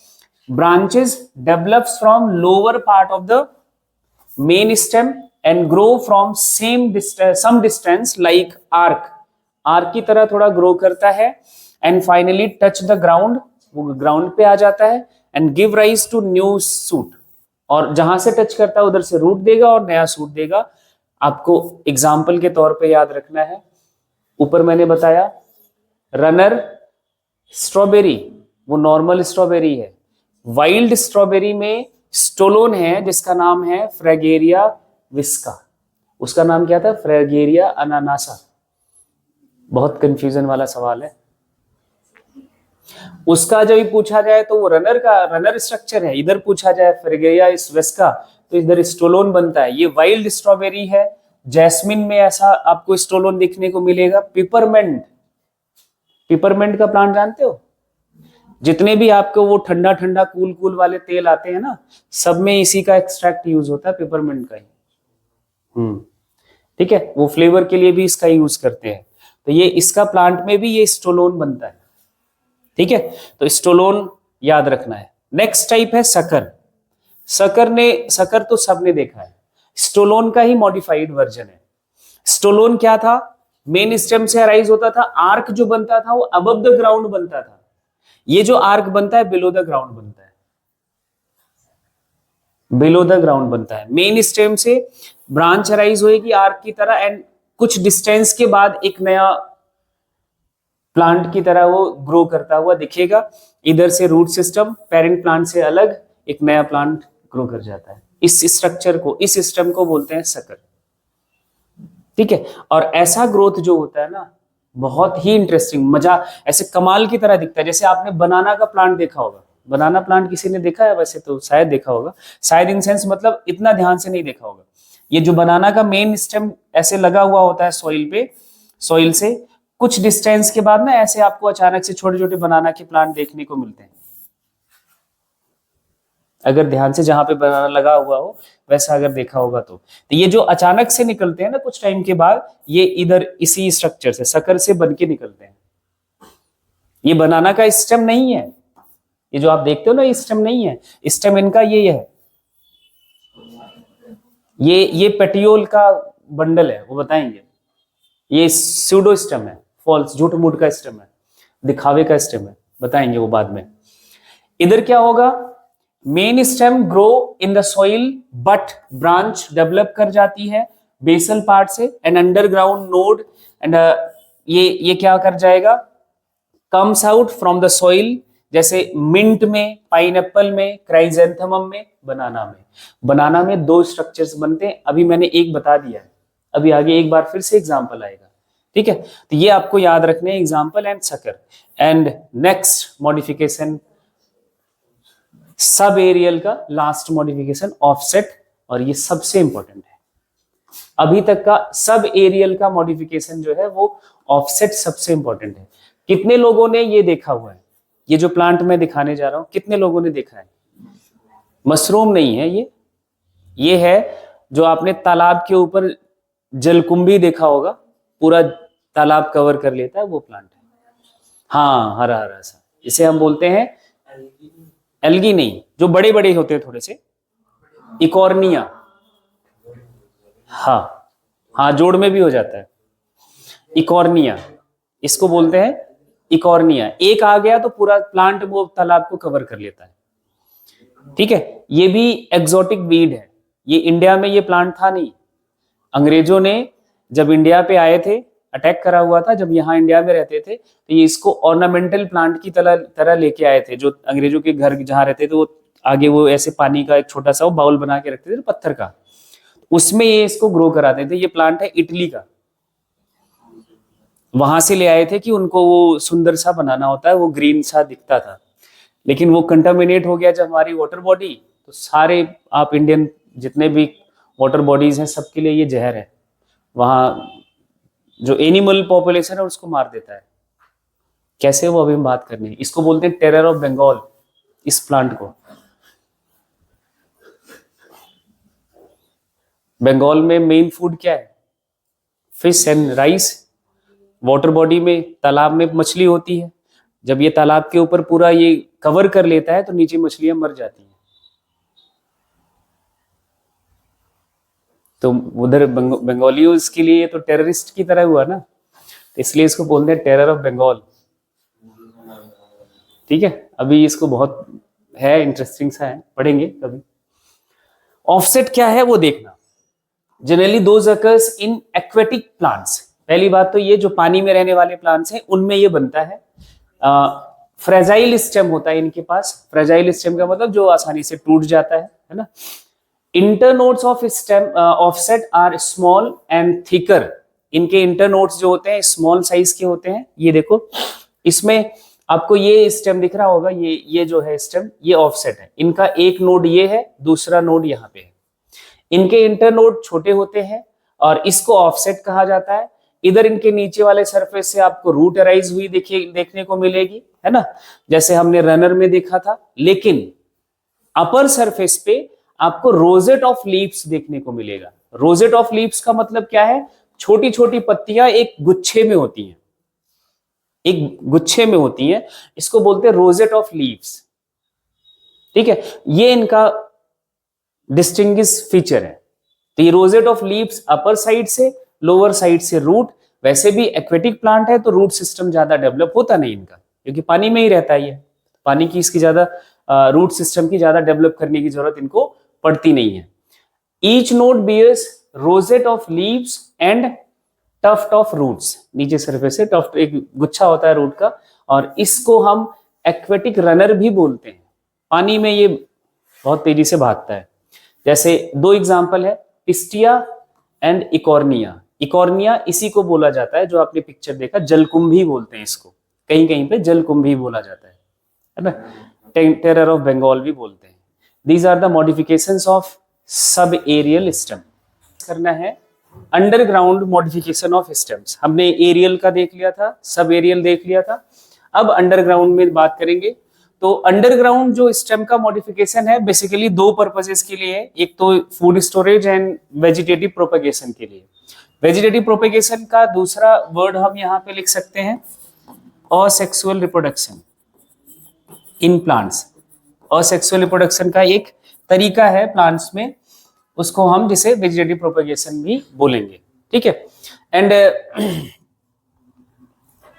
branches develops from lower part of the main stem and grow from some distance like arc, arc की तरह थोड़ा ग्रो करता है, and finally touch the ground, वो ग्राउंड पे आ जाता है, and give rise to new shoot, और जहां से टच करता है उधर से रूट देगा और नया सूट देगा। आपको एग्जाम्पल के तौर पे याद रखना है, ऊपर मैंने बताया रनर स्ट्रॉबेरी वो नॉर्मल स्ट्रॉबेरी है, वाइल्ड स्ट्रॉबेरी में स्टोलोन है जिसका नाम है फ्रैगेरिया विस्का, उसका नाम क्या था, फ्रैगेरिया अनानासा। बहुत कंफ्यूजन वाला सवाल है, उसका जब पूछा जाए तो वो रनर स्ट्रक्चर है, इधर पूछा जाए फ्रैगेरिया विस्का तो इधर स्टोलोन बनता है। ये वाइल्ड स्ट्रॉबेरी है, जैस्मिन में ऐसा आपको स्टोलोन देखने को मिलेगा। पिपरमेंट, पिपरमेंट का प्लांट जानते हो, जितने भी आपको वो ठंडा ठंडा कूल कूल वाले तेल आते हैं ना, सब में इसी का एक्सट्रैक्ट यूज होता है, पिपरमेंट का ही। ठीक है, वो फ्लेवर के लिए भी इसका यूज करते हैं। तो ये इसका प्लांट में भी ये स्टोलोन बनता है। ठीक है, तो स्टोलोन याद रखना है। नेक्स्ट टाइप है सकर। सकर तो सबने देखा है, स्टोलोन का ही मॉडिफाइड वर्जन है। स्टोलोन क्या था, मेन स्टेम से अराइज होता था, आर्क जो बनता था वो अबव द ग्राउंड बनता था, ये जो आर्क बनता है बिलो द ग्राउंड बनता है, बिलो द ग्राउंड बनता है। मेन स्टेम से ब्रांच अराइज होगी आर्क की तरह, एंड कुछ डिस्टेंस के बाद एक नया प्लांट की तरह वो ग्रो करता हुआ दिखेगा। इधर से रूट सिस्टम पेरेंट प्लांट से अलग एक नया प्लांट ग्रो कर जाता है। इस स्ट्रक्चर को, इस सिस्टम को बोलते हैं सकर। ठीक है, और ऐसा ग्रोथ जो होता है ना, बहुत ही इंटरेस्टिंग, मजा, ऐसे कमाल की तरह दिखता है। जैसे आपने बनाना का प्लांट देखा होगा, बनाना प्लांट किसी ने देखा है, वैसे तो शायद देखा होगा, शायद इन सेंस मतलब इतना ध्यान से नहीं देखा होगा। ये जो बनाना का मेन स्टेम ऐसे लगा हुआ होता है सॉइल पे, सॉइल से कुछ डिस्टेंस के बाद ना ऐसे आपको अचानक से छोटे छोटे बनाना के प्लांट देखने को मिलते हैं, अगर ध्यान से जहां पे बनाना लगा हुआ हो वैसा अगर देखा होगा तो ये जो अचानक से निकलते हैं ना कुछ टाइम के बाद, ये इधर इसी स्ट्रक्चर से, सकर से बन के निकलते हैं। ये बनाना का स्टेम नहीं है, ये जो आप देखते हो ना, ये स्टेम नहीं है, स्टेम इनका ये है, ये पेटियोल का बंडल है, वो बताएंगे। ये स्यूडो स्टेम है, फॉल्स, झूठ मूठ का स्टेम है, दिखावे का स्टेम है, बताएंगे वो बाद में। इधर क्या होगा, main stem grow in the soil but branch develop कर जाती है बेसल पार्ट से, एंड अंडरग्राउंड नोड, एंड ये क्या कर जाएगा, comes out from the soil, जैसे मिंट में, पाइनएप्पल में, क्राइजेंथेमम में, बनाना में 2 स्ट्रक्चर्स बनते हैं। अभी मैंने एक बता दिया है, अभी आगे एक बार फिर से एग्जांपल आएगा। ठीक है, तो ये आपको याद रखने हैं, example and sucker. And next modification sub aerial का लास्ट मॉडिफिकेशन ऑफसेट, और ये सबसे इंपॉर्टेंट है। अभी तक का सब एरियल का मॉडिफिकेशन जो है वो ऑफसेट सबसे इंपॉर्टेंट है। कितने लोगों ने ये देखा हुआ है, ये जो प्लांट मैं दिखाने जा रहा हूं, कितने लोगों ने देखा है? मशरूम नहीं है ये है जो आपने तालाब के ऊपर जलकुंभी देखा होगा, पूरा तालाब कवर कर लेता है, वो प्लांट है। हाँ, हरा हरा सा, इसे हम बोलते हैं एल्गी नहीं, जो बड़े बड़े होते हैं थोड़े से, इकॉर्निया। हाँ, जोड़ में भी हो जाता है, इकॉर्निया, इसको बोलते हैं इकॉर्निया। एक आ गया तो पूरा प्लांट वो तालाब को कवर कर लेता है। ठीक है, ये भी एक्सोटिक वीड है, ये इंडिया में ये प्लांट था नहीं। अंग्रेजों ने जब इंडिया पे आए थे, अटैक करा हुआ था, जब यहाँ इंडिया में रहते थे, तो ये इसको ऑर्नामेंटल प्लांट की तरह लेके आए थे। जो अंग्रेजों के घर जहाँ रहते थे, वो आगे वो ऐसे पानी का एक छोटा सा बाउल बना के रखते थे पत्थर का, उसमें ये इसको ग्रो कराते थे। ये प्लांट है इटली का, वहां से ले आए थे कि उनको वो सुंदर सा बनाना होता है, वो ग्रीन सा दिखता था, लेकिन वो कंटामिनेट हो गया जब हमारी वाटर बॉडी, तो सारे आप इंडियन जितने भी वाटर बॉडीज हैं सबके लिए ये जहर है। वहाँ जो एनिमल पॉपुलेशन है उसको मार देता है। कैसे, वो अभी हम बात करनी है। इसको बोलते हैं टेरर ऑफ बंगाल, इस प्लांट को। बंगाल में मेन फूड क्या है? Fish and rice. Water body में, तालाब में मछली होती है। जब ये तालाब के ऊपर पूरा ये कवर कर लेता है तो नीचे मछलियां मर जाती हैं। तो उधर बंगालियों के लिए तो टेररिस्ट की तरह हुआ ना, इसलिए इसको बोलते हैं टेरर ऑफ बंगाल। ठीक है, अभी इसको बहुत है, इंटरेस्टिंग सा है, पढ़ेंगे कभी। ऑफसेट क्या है वो देखना। Generally those occurs in aquatic plants. पहली बात तो ये जो पानी में रहने वाले प्लांट्स हैं उनमें ये बनता है। फ्रेजाइल स्टेम होता है इनके पास। फ्रेजाइल स्टेम का मतलब जो आसानी से टूट जाता है ना। Internodes of stem offset are small and thicker. इनके इंटरनोड्स जो होते हैं स्मॉल साइज के होते हैं। ये देखो, इसमें आपको ये स्टेम दिख रहा होगा, ये जो है स्टेम, ये ऑफसेट है। इनका एक नोड ये है, दूसरा नोड यहाँ पे है। इनके इंटरनोड छोटे होते हैं और इसको ऑफसेट कहा जाता है। इधर इनके नीचे वाले सरफेस से आपको रूट अराइज हुई देखने को मिलेगी, है ना, जैसे हमने रनर में देखा था। लेकिन अपर सरफेस पे आपको रोजेट ऑफ लीव्स देखने को मिलेगा। रोजेट ऑफ लीव्स का मतलब क्या है? छोटी छोटी पत्तियां एक गुच्छे में होती हैं, एक गुच्छे में होती हैं, इसको बोलते हैं रोजेट ऑफ लीव्स। ठीक है, ये इनका डिस्टिंग्विश फीचर है। तो ये rosette of leaves upper side से, लोअर साइड से रूट। वैसे भी एक्वेटिक प्लांट है तो रूट सिस्टम ज्यादा डेवलप होता नहीं इनका, क्योंकि पानी में ही रहता है ये। पानी की इसकी ज्यादा रूट सिस्टम की ज्यादा डेवलप करने की जरूरत इनको पड़ती नहीं है। Each node bears rosette of leaves and tuft of roots. नीचे सरफेस से टफ्ट, एक गुच्छा होता है रूट का, और इसको हम एक्वेटिक रनर भी बोलते हैं। पानी में ये बहुत तेजी से भागता है। जैसे दो एग्जांपल है, पिस्टिया एंड इकॉर्निया। इकॉर्निया इसी को बोला जाता है, जो आपने पिक्चर देखा, जलकुंभी बोलते हैं इसको, कहीं कहीं पे जलकुंभी बोला जाता है ना। टेरर ऑफ बंगाल भी बोलते हैं। These are the modifications of sub aerial stem. करना है अंडरग्राउंड मॉडिफिकेशन ऑफ स्टेम्स। हमने एरियल का देख लिया था, सब एरियल देख लिया था। अब अंडरग्राउंड में बात करेंगे। तो अंडरग्राउंड जो स्टेम का मॉडिफिकेशन है बेसिकली दो पर्पसेस के लिए है। एक तो food storage and vegetative propagation के लिए। वेजिटेटिव प्रोपेगेशन का दूसरा वर्ड हम यहाँ पे लिख सकते हैं asexual reproduction in plants. Asexual reproduction का एक तरीका है प्लांट्स में, उसको हम जिसे वेजिटेटिव प्रोपेगेशन भी बोलेंगे। ठीक है, एंड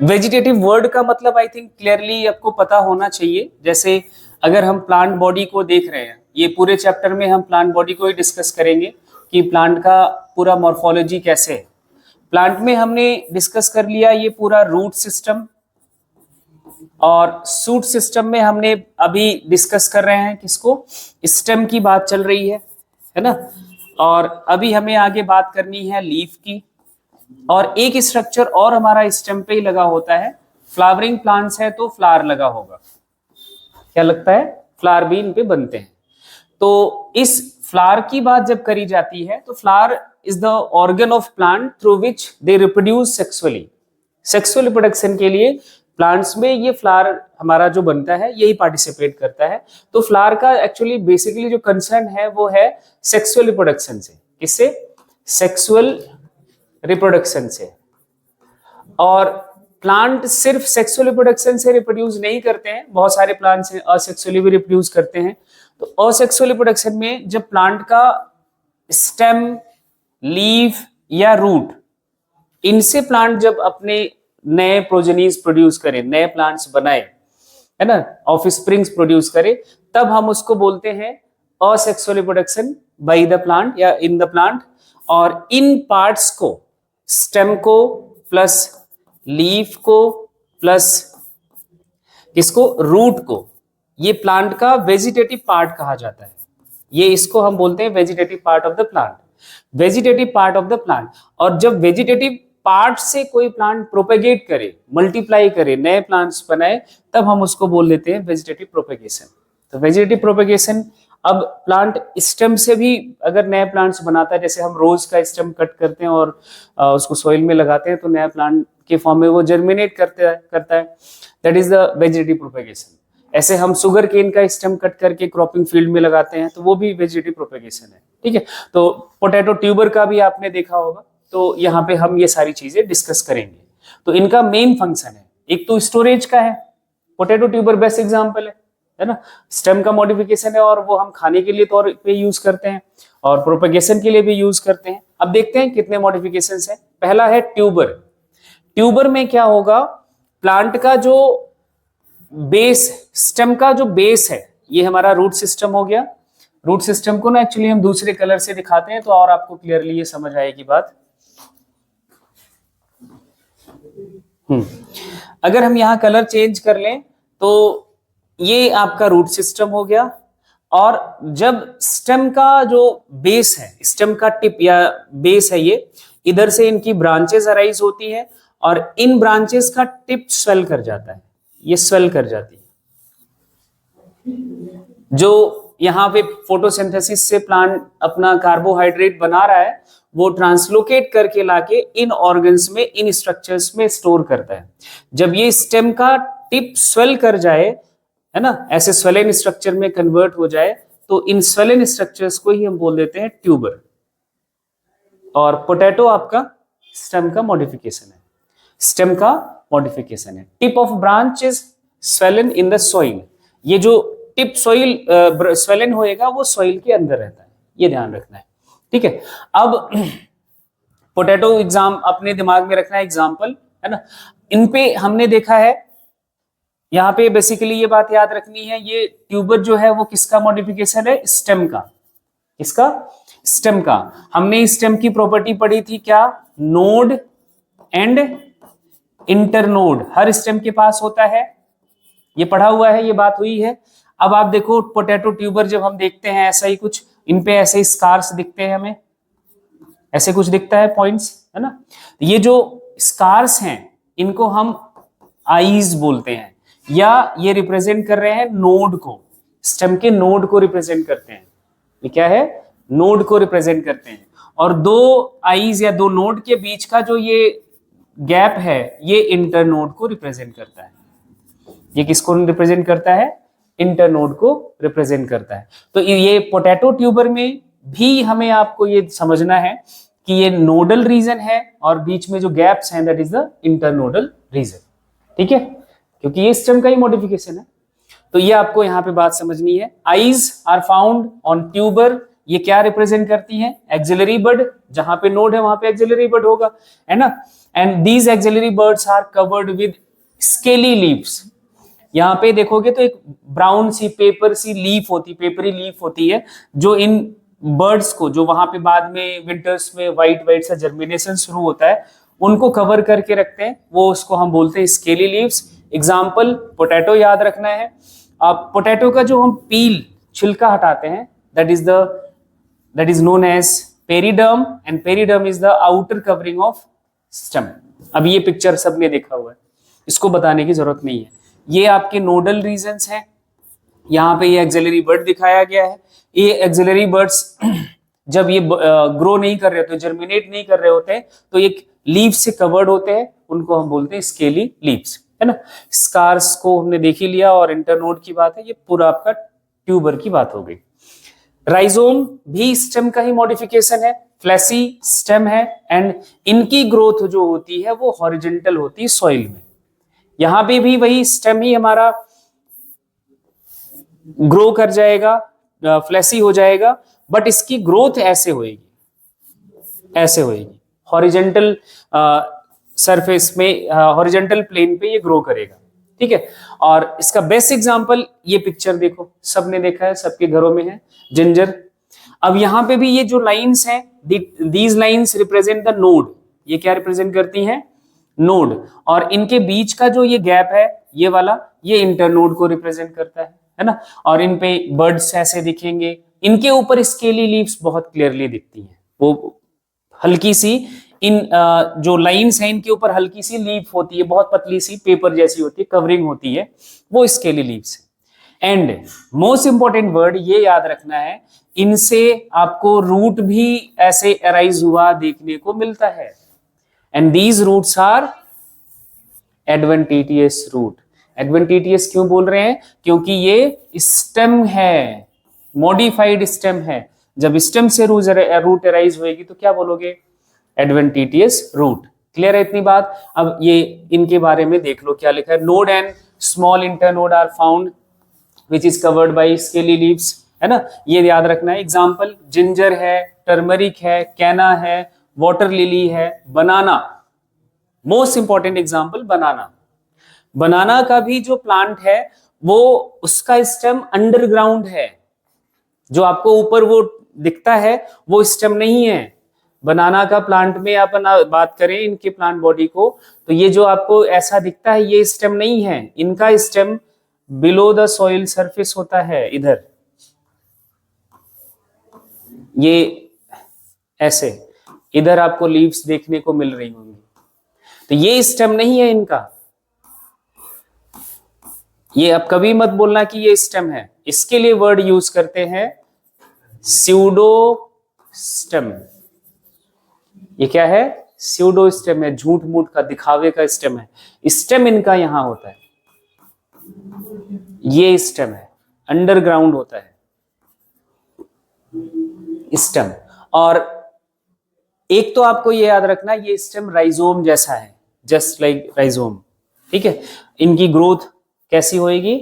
वेजिटेटिव वर्ड का मतलब आई थिंक क्लियरली आपको पता होना चाहिए। जैसे अगर हम प्लांट बॉडी को देख रहे हैं, ये पूरे चैप्टर में हम प्लांट बॉडी को ही डिस्कस करेंगे कि प्लांट का पूरा मॉर्फोलॉजी कैसे है। प्लांट में हमने डिस्कस कर लिया ये पूरा रूट सिस्टम, और सूट सिस्टम में हमने अभी डिस्कस कर रहे हैं किसको, स्टेम की बात चल रही है ना। और अभी हमें आगे बात करनी है लीफ की। और एक स्ट्रक्चर और हमारा स्टेम पे ही लगा होता है। फ्लावरिंग प्लांट्स है तो फ्लावर लगा होगा, क्या लगता है, फ्लावर भी इन पे बनते हैं। तो इस फ्लावर की बात जब करी जाती है तो flower is the organ of plant through which they reproduce sexually. Sexual reproduction के लिए प्लांट्स में ये फ्लावर हमारा जो बनता है यही पार्टिसिपेट करता है। तो फ्लावर का एक्चुअली बेसिकली जो कंसर्न है वो है सेक्सुअल रिप्रोडक्शन से। किससे? सेक्सुअल रिप्रोडक्शन से। और प्लांट सिर्फ सेक्सुअल रिप्रोडक्शन से रिप्रोड्यूस नहीं करते हैं, बहुत सारे प्लांट्स हैं असेक्सुअली भी रिप्रोड्यूस करते हैं। तो असेक्सुअल रिप्रोडक्शन में जब प्लांट का स्टेम, लीफ या रूट, इनसे प्लांट जब अपने नए प्रोजेनीज प्रोड्यूस करे, नए प्लांट्स बनाए, है ना, ऑफस्प्रिंग्स प्रोड्यूस करे, तब हम उसको बोलते हैं asexual reproduction by the plant या इन द प्लांट। और इन पार्ट्स को, स्टेम को प्लस लीफ को प्लस इसको रूट को, ये प्लांट का वेजिटेटिव पार्ट कहा जाता है। ये इसको हम बोलते हैं vegetative part of the plant, vegetative part of the plant. और जब वेजिटेटिव पार्ट से कोई प्लांट प्रोपेगेट करे, मल्टीप्लाई करे, नए प्लांट्स बनाए, तब हम उसको बोल लेते हैं वेजिटेटिव प्रोपेगेशन। तो वेजिटेटिव प्रोपेगेशन अब प्लांट स्टेम से भी अगर नए प्लांट्स बनाता है, जैसे हम रोज का स्टेम कट करते हैं और उसको सॉइल में लगाते हैं तो नया प्लांट के फॉर्म में वो जर्मिनेट करता है, that is the vegetative propagation. ऐसे हम शुगर केन का स्टेम कट करके क्रॉपिंग फील्ड में लगाते हैं तो वो भी वेजिटेटिव प्रोपेगेशन है, ठीक है। तो पोटैटो ट्यूबर का भी आपने देखा होगा, तो यहाँ पे हम ये सारी चीजें डिस्कस करेंगे। तो इनका मेन फंक्शन है, एक तो स्टोरेज का है, पोटैटो ट्यूबर बेस्ट एग्जांपल है ना। स्टेम का मॉडिफिकेशन है और वो हम खाने के लिए तौर पे यूज करते हैं और प्रोपेगेशन के लिए भी यूज करते हैं। अब देखते हैं कितने मॉडिफिकेशंस हैं। पहला है ट्यूबर। ट्यूबर में क्या होगा, प्लांट का जो बेस, स्टेम का जो बेस है, ये हमारा रूट सिस्टम हो गया। रूट सिस्टम को ना एक्चुअली हम दूसरे कलर से दिखाते हैं तो और आपको क्लियरली ये समझ आएगी बात। अगर हम यहाँ कलर चेंज कर लें तो ये आपका रूट सिस्टम हो गया। और जब स्टेम का जो बेस है, स्टेम का टिप या बेस है, ये इधर से इनकी ब्रांचेस अराइज होती है और इन ब्रांचेस का टिप स्वेल कर जाता है, ये स्वेल कर जाती है। जो यहाँ पे फोटोसिंथेसिस से प्लांट अपना कार्बोहाइड्रेट बना रहा है वो ट्रांसलोकेट करके लाके इन ऑर्गन्स में, इन स्ट्रक्चर्स में स्टोर करता है। जब ये स्टेम का टिप स्वेल कर जाए, है ना, ऐसे स्वेलन स्ट्रक्चर में कन्वर्ट हो जाए, तो इन स्वेलन स्ट्रक्चर्स को ही हम बोल देते हैं ट्यूबर। और पोटैटो आपका स्टेम का मॉडिफिकेशन है, स्टेम का मॉडिफिकेशन है। Tip of branch is swollen in the soil. ये जो टिप सॉइल स्वेलन होएगा वो सॉइल के अंदर रहता है, ये ध्यान रखना है, ठीक है। अब पोटैटो एग्जाम अपने दिमाग में रखना है, एग्जाम्पल, है ना। इन पे हमने देखा है, यहाँ पे बेसिकली ये बात याद रखनी है, ये ट्यूबर जो है वो किसका मॉडिफिकेशन है, स्टेम का। किसका? स्टेम का। हमने स्टेम की प्रॉपर्टी पढ़ी थी क्या, node and internode her stem के पास होता है, ये पढ़ा हुआ है, ये बात हुई है। अब आप देखो पोटैटो ट्यूबर जब हम देखते हैं ऐसा ही कुछ, इन पे ऐसे स्कार्स दिखते हैं, हमें ऐसे कुछ दिखता है, पॉइंट्स, है ना। ये जो स्कार्स हैं इनको हम आईज बोलते हैं, या ये रिप्रेजेंट कर रहे हैं नोड को, स्टेम के नोड को रिप्रेजेंट करते हैं। ये क्या है, नोड को रिप्रेजेंट करते हैं। और दो आईज या दो नोड के बीच का जो ये गैप है ये इंटरनोड को रिप्रेजेंट करता है। ये किसको रिप्रेजेंट करता है, इंटरनोड को रिप्रेजेंट करता है। तो ये पोटैटो ट्यूबर में भी हमें आपको ये समझना है कि ये नोडल रीजन है और बीच में जो गैप्स हैं that is the internodal region, ठीक है, क्योंकि ये स्टेम का ही मॉडिफिकेशन है। तो ये आपको यहाँ पे बात समझनी है। Eyes are found on tuber, ये क्या रिप्रेजेंट करती हैं, एक्सिलरी बड, जहां पे नोड है वहां पे एक्सिलरी बड होगा, है ना। And these axillary buds are covered with scaly leaves. यहाँ पे देखोगे तो एक ब्राउन सी पेपर सी लीफ होती, पेपरी लीफ होती है, जो इन बर्ड्स को, जो वहां पे बाद में विंटर्स में व्हाइट व्हाइट सा जर्मिनेशन शुरू होता है, उनको कवर करके रखते हैं, वो उसको हम बोलते हैं स्केली लीव्स। एग्जाम्पल पोटैटो याद रखना है। अब पोटैटो का जो हम पील, छिलका हटाते हैं, that is known as periderm, and periderm is the outer covering of stem। अब ये पिक्चर सबने देखा हुआ है, इसको बताने की जरूरत नहीं है। ये आपके नोडल रीजन्स हैं। यहाँ पे ये एक्सिलरी बर्ड दिखाया गया है। ये एक्सिलरी बर्ड्स जब ये ग्रो नहीं कर रहे होते, जर्मिनेट नहीं कर रहे होते, तो एक लीव से कवर्ड होते हैं, उनको हम बोलते हैं स्केली लीव्स, है ना। स्कार्स को हमने देख ही लिया और इंटरनोड की बात है, ये पूरा आपका ट्यूबर की बात हो गई। राइजोम भी स्टेम का ही मॉडिफिकेशन है, फ्लैसी स्टेम है, एंड इनकी ग्रोथ जो होती है वो हॉरिजेंटल होती है सॉइल में। यहां पे भी वही स्टेम ही हमारा ग्रो कर जाएगा, फ्लैसी हो जाएगा, बट इसकी ग्रोथ ऐसे होएगी, ऐसे होएगी, हॉरिजेंटल सरफेस में, हॉरिजेंटल प्लेन पे ये ग्रो करेगा, ठीक है। और इसका बेस्ट एग्जांपल ये पिक्चर देखो, सबने देखा है, सबके घरों में है, जिंजर। अब यहाँ पे भी ये जो लाइंस हैं, these lines represent the node. ये क्या रिप्रेजेंट करती हैं, नोड। और इनके बीच का जो ये गैप है, ये वाला, ये इंटरनोड को रिप्रेजेंट करता है ना। और इन पे बर्ड्स ऐसे दिखेंगे, इनके ऊपर स्केली लीव्स बहुत क्लियरली दिखती हैं, वो हल्की सी, इन जो लाइंस हैं इनके ऊपर हल्की सी लीफ होती है, बहुत पतली सी पेपर जैसी होती है, कवरिंग होती है, वो स्केली लीव्स है। एंड मोस्ट इंपॉर्टेंट वर्ड ये याद रखना है, इनसे आपको रूट भी ऐसे अराइज हुआ देखने को मिलता है, and these roots are adventitious root. Adventitious क्यों बोल रहे हैं? क्योंकि ये स्टेम है, मॉडिफाइड स्टेम है। जब स्टेम से रूट अराइज होएगी तो क्या बोलोगे? Adventitious root. क्लियर है इतनी बात? अब ये इनके बारे में देख लो क्या लिखा है। Node and small internode are found which is covered by scaly leaves, है ना, ये याद रखना है। एग्जाम्पल जिंजर है, टर्मरिक है, कैना है, वाटर लिली है, बनाना। मोस्ट इंपॉर्टेंट एग्जाम्पल बनाना। बनाना का भी जो प्लांट है वो उसका स्टेम अंडरग्राउंड है, जो आपको ऊपर वो दिखता है वो स्टेम नहीं है। बनाना का प्लांट में अपन बात करें इनके प्लांट बॉडी को, तो ये जो आपको ऐसा दिखता है ये स्टेम नहीं है, इनका stem below the soil surface होता है। इधर ये ऐसे इधर आपको लीव्स देखने को मिल रही होंगी, तो ये स्टेम नहीं है इनका। ये अब कभी मत बोलना कि ये स्टेम है, इसके लिए वर्ड यूज करते हैं स्यूडो स्टेम। ये क्या है? स्यूडो स्टेम है, झूठ मूठ का, दिखावे का स्टेम है। स्टेम इनका यहां होता है, ये स्टेम है, अंडरग्राउंड होता है स्टेम। और एक तो आपको ये याद रखना, ये स्टेम राइजोम जैसा है, जस्ट लाइक राइजोम। ठीक है, इनकी ग्रोथ कैसी होएगी?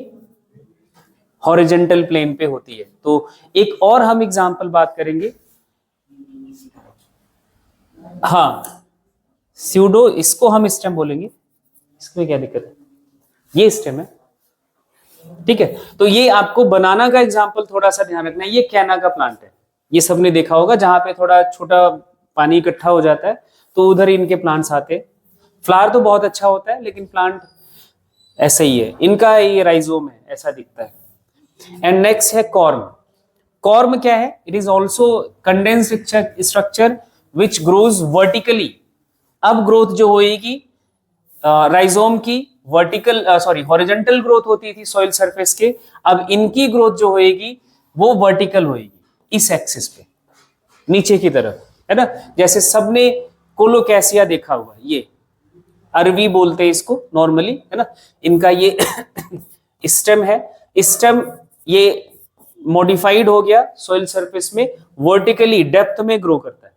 हॉरिजेंटल प्लेन पे होती है। तो एक और हम एग्जांपल बात करेंगे। हाँ, स्यूडो, इसको हम स्टेम बोलेंगे, इसमें क्या दिक्कत है? ये स्टेम है। ठीक है, तो ये आपको बनाना का एग्जांपल थोड़ा सा ध्यान रखना है। ये कैना का प्लांट है, ये सबने देखा होगा, जहां पे थोड़ा छोटा पानी इकट्ठा हो जाता है तो उधर इनके प्लांट्स आते हैं। फ्लावर तो बहुत अच्छा होता है लेकिन प्लांट ऐसा ही है, इनका ये राइजोम है, ऐसा दिखता है। एंड नेक्स्ट है कॉर्म। कॉर्म क्या है? It is also condensed structure which grows vertically. अब ग्रोथ जो होगी राइजोम की वर्टिकल हॉरिजॉन्टल ग्रोथ होती थी सॉइल सरफेस के, अब इनकी ग्रोथ जो होएगी वो वर्टिकल होएगी, इस एक्सिस पे नीचे की तरफ, है ना। जैसे सबने कोलोकैसिया देखा हुआ, ये अरवी बोलते हैं इसको नॉर्मली, है ना। इनका ये स्टेम है, स्टेम ये मॉडिफाइड हो गया सॉइल सरफेस में, वर्टिकली डेप्थ में ग्रो करता है।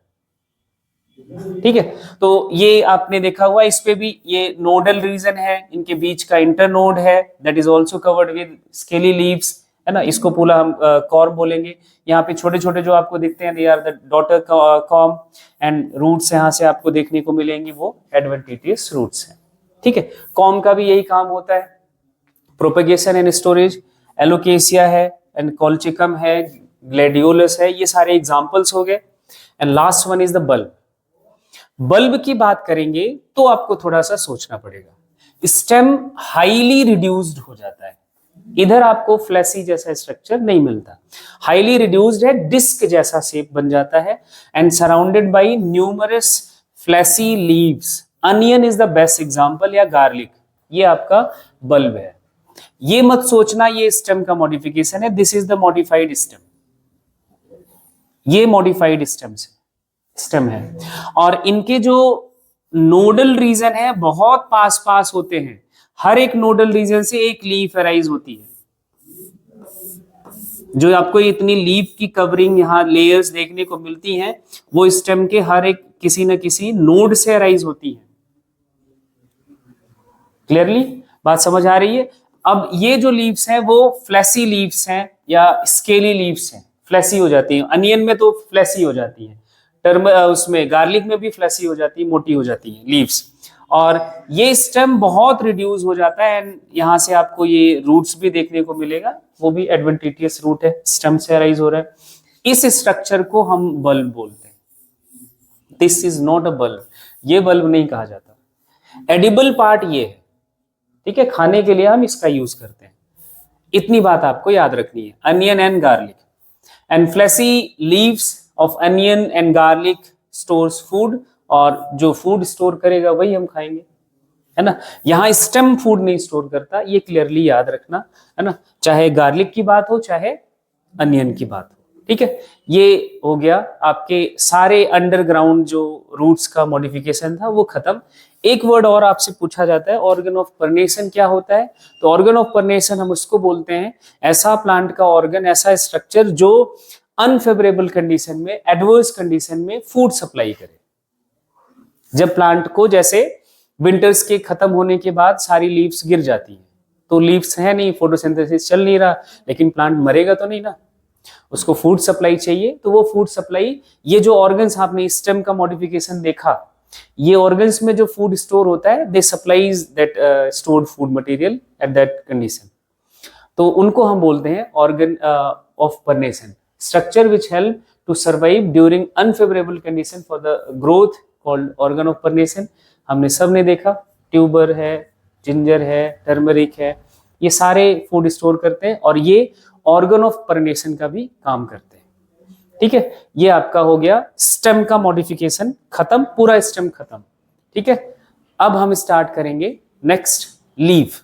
ठीक है, तो ये आपने देखा हुआ, इस पे भी ये नोडल रीजन है, इनके बीच का इंटरनोड है, that is also covered with scaly leaves, है ना। इसको पूरा हम कॉर्म बोलेंगे। यहाँ पे छोटे छोटे जो आपको दिखते हैं, they are the daughter corm, and roots यहाँ से आपको देखने को मिलेंगी, वो एडवेंटिटियस रूट्स हैं। ठीक है, कॉर्म का भी यही काम होता है, प्रोपेगेशन एंड स्टोरेज। एलोकेसिया है एंड कॉल्चिकम है, ग्लैडियोलस है, ये सारे एग्जांपल्स हो गए। And last one is the bulb. Bulb की बात करेंगे तो आपको थोड़ा सा सोचना पड़ेगा। स्टेम हाईली रिड्यूस्ड हो जाता है, इधर आपको फ्लैसी जैसा स्ट्रक्चर नहीं मिलता, हाईली रिड्यूस्ड है, डिस्क जैसा शेप बन जाता है, and surrounded by numerous fleshy leaves. Onion is the best example, या गार्लिक, ये आपका बल्ब है। ये मत सोचना ये स्टेम का मॉडिफिकेशन है, this is the modified stem, ये मॉडिफाइड स्टेम है। और इनके जो नोडल रीजन है बहुत पास पास होते हैं, हर एक नोडल रीजन से एक लीफ अराइज होती है। जो आपको इतनी लीफ की कवरिंग यहाँ लेयर्स देखने को मिलती हैं, वो स्टेम के हर एक किसी न किसी नोड से अराइज होती है। क्लियरली बात समझ आ रही है? अब ये जो लीव्स हैं वो फ्लैसी लीव्स हैं या स्केली लीव्स हैं, फ्लैसी हो जाती है। अनियन में तो फ्लैसी हो जाती है, उसमें गार्लिक में भी फ्लैसी हो जाती है, मोटी हो जाती है लीव्स। और ये स्टेम बहुत रिड्यूस हो जाता है, एंड यहाँ से आपको ये रूट्स भी देखने को मिलेगा, वो भी एडवेंटिटियस रूट है, स्टेम से अराइज हो रहा है। इस स्ट्रक्चर को हम बल्ब बोलते हैं। This is not a bulb, ये बल्ब नहीं कहा जाता। एडिबल पार्ट ये है, ठीक है, खाने के लिए हम इसका यूज करते हैं। इतनी बात आपको याद रखनी है। Onion and garlic, and fleshy leaves of onion and garlic stores food, और जो फूड स्टोर करेगा वही हम खाएंगे, है ना। यहाँ स्टेम फूड नहीं स्टोर करता, ये क्लियरली याद रखना, है ना, चाहे गार्लिक की बात हो चाहे अनियन की बात हो, ठीक है। ये हो गया आपके सारे अंडरग्राउंड जो रूट्स का मॉडिफिकेशन था वो खत्म। एक वर्ड और आपसे पूछा जाता है, ऑर्गन ऑफ परनेशन क्या होता है? तो ऑर्गन ऑफ परनेशन हम उसको बोलते हैं ऐसा प्लांट का ऑर्गन, ऐसा स्ट्रक्चर जो अनफेवरेबल कंडीशन में, एडवर्स कंडीशन में फूड सप्लाई करे। जब प्लांट को, जैसे विंटर्स के खत्म होने के बाद सारी लीव्स गिर जाती हैं, तो लीव्स है नहीं, फोटोसिंथेसिस चल नहीं रहा, लेकिन प्लांट मरेगा तो नहीं ना, उसको फूड सप्लाई चाहिए। तो वो फूड सप्लाई, ये जो ऑर्गन्स आपने स्टेम का मॉडिफिकेशन देखा, ये ऑर्गन्स में जो फूड स्टोर होता है, they supplies that stored food material at that condition. तो उनको हम बोलते हैं organ of perennation, structure which help to survive during unfavourable condition for the growth, called organ of perennation. हमने सबने देखा, ट्यूबर है, जिंजर है, टर्मरिक है, ये सारे फूड स्टोर करते हैं और ये ऑर्गन ऑफ परनेशन का भी काम करते हैं, ठीक है। ये आपका हो गया स्टेम का मॉडिफिकेशन खत्म, पूरा स्टेम खत्म, ठीक है। अब हम स्टार्ट करेंगे नेक्स्ट लीफ।